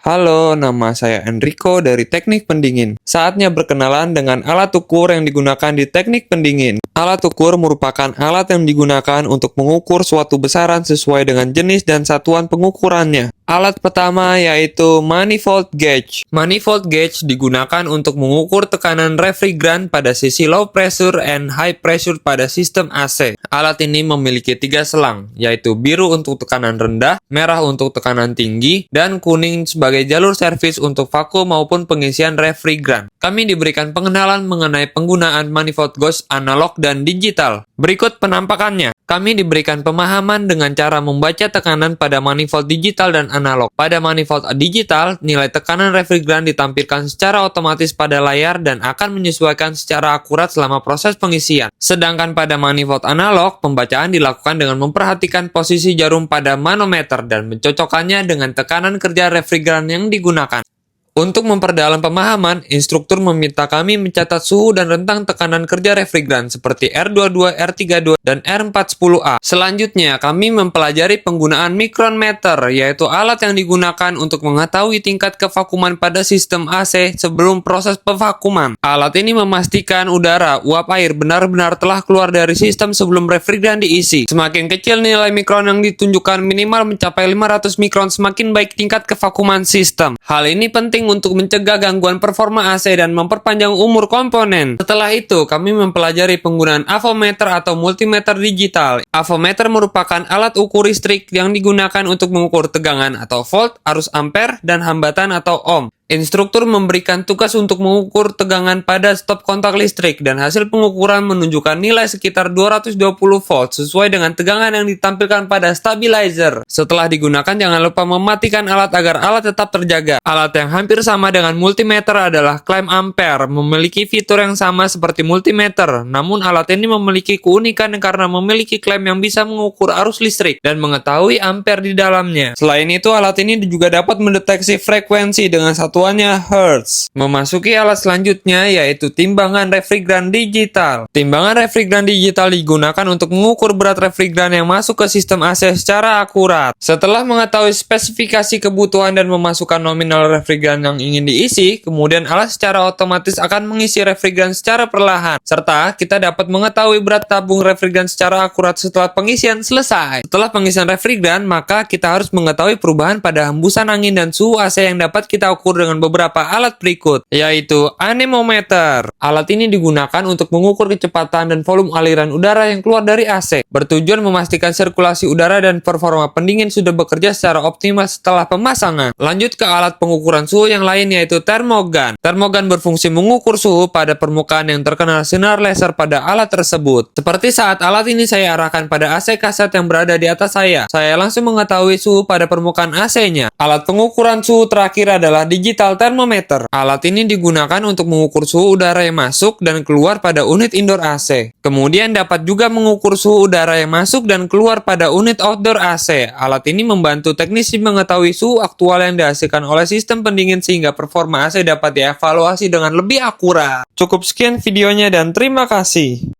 Halo, nama saya Enrico dari Teknik Pendingin. Saatnya berkenalan dengan alat ukur yang digunakan di teknik pendingin. Alat ukur merupakan alat yang digunakan untuk mengukur suatu besaran sesuai dengan jenis dan satuan pengukurannya. Alat pertama yaitu manifold gauge. Manifold gauge digunakan untuk mengukur tekanan refrigeran pada sisi low pressure and high pressure pada sistem AC. Alat ini memiliki 3 selang, yaitu biru untuk tekanan rendah, merah untuk tekanan tinggi, dan kuning sebagai jalur servis untuk vakum maupun pengisian refrigeran. Kami diberikan pengenalan mengenai penggunaan manifold gauge analog dan digital. Berikut penampakannya. Kami diberikan pemahaman dengan cara membaca tekanan pada manifold digital dan analog. Pada manifold digital, nilai tekanan refrigeran ditampilkan secara otomatis pada layar dan akan menyesuaikan secara akurat selama proses pengisian. Sedangkan pada manifold analog, pembacaan dilakukan dengan memperhatikan posisi jarum pada manometer dan mencocokkannya dengan tekanan kerja refrigeran yang digunakan. Untuk memperdalam pemahaman, instruktur meminta kami mencatat suhu dan rentang tekanan kerja refrigeran seperti R22, R32, dan R410A. Selanjutnya, kami mempelajari penggunaan micrometer, yaitu alat yang digunakan untuk mengetahui tingkat kevakuman pada sistem AC sebelum proses pevakuman. Alat ini memastikan udara, uap air benar-benar telah keluar dari sistem sebelum refrigeran diisi. Semakin kecil nilai mikron yang ditunjukkan minimal mencapai 500 mikron, semakin baik tingkat kevakuman sistem. Hal ini penting untuk mencegah gangguan performa AC dan memperpanjang umur komponen. Setelah itu, kami mempelajari penggunaan avometer atau multimeter digital. Avometer merupakan alat ukur listrik yang digunakan untuk mengukur tegangan atau volt, arus ampere, dan hambatan atau ohm. Instruktur memberikan tugas untuk mengukur tegangan pada stop kontak listrik dan hasil pengukuran menunjukkan nilai sekitar 220 volt sesuai dengan tegangan yang ditampilkan pada stabilizer. Setelah digunakan, jangan lupa mematikan alat agar alat tetap terjaga. Alat yang hampir sama dengan multimeter adalah climb ampere, memiliki fitur yang sama seperti multimeter, namun alat ini memiliki keunikan karena memiliki climb yang bisa mengukur arus listrik dan mengetahui ampere di dalamnya. Selain itu, alat ini juga dapat mendeteksi frekuensi dengan satuannya Hertz. Memasuki alat selanjutnya yaitu timbangan refrigeran digital. Timbangan refrigeran digital digunakan untuk mengukur berat refrigeran yang masuk ke sistem AC secara akurat. Setelah mengetahui spesifikasi kebutuhan dan memasukkan nominal refrigeran yang ingin diisi, kemudian alat secara otomatis akan mengisi refrigeran secara perlahan, serta kita dapat mengetahui berat tabung refrigeran secara akurat setelah pengisian selesai. Setelah pengisian refrigeran, maka kita harus mengetahui perubahan pada hembusan angin dan suhu AC yang dapat kita ukur dengan beberapa alat berikut, yaitu anemometer. Alat ini digunakan untuk mengukur kecepatan dan volume aliran udara yang keluar dari AC, bertujuan memastikan sirkulasi udara dan performa pendingin sudah bekerja secara optimal setelah pemasangan. Lanjut ke alat pengukuran suhu yang lain yaitu termogan. Termogan berfungsi mengukur suhu pada permukaan yang terkena sinar laser pada alat tersebut. Seperti saat alat ini saya arahkan pada AC kaset yang berada di atas saya langsung mengetahui suhu pada permukaan AC-nya. Alat pengukuran suhu terakhir adalah digital thermometer. Alat ini digunakan untuk mengukur suhu udara yang masuk dan keluar pada unit indoor AC. Kemudian dapat juga mengukur suhu udara yang masuk dan keluar pada unit outdoor AC. Alat ini membantu teknisi mengetahui suhu aktual yang dihasilkan oleh sistem pendingin sehingga performa AC dapat dievaluasi dengan lebih akurat. Cukup sekian videonya dan terima kasih.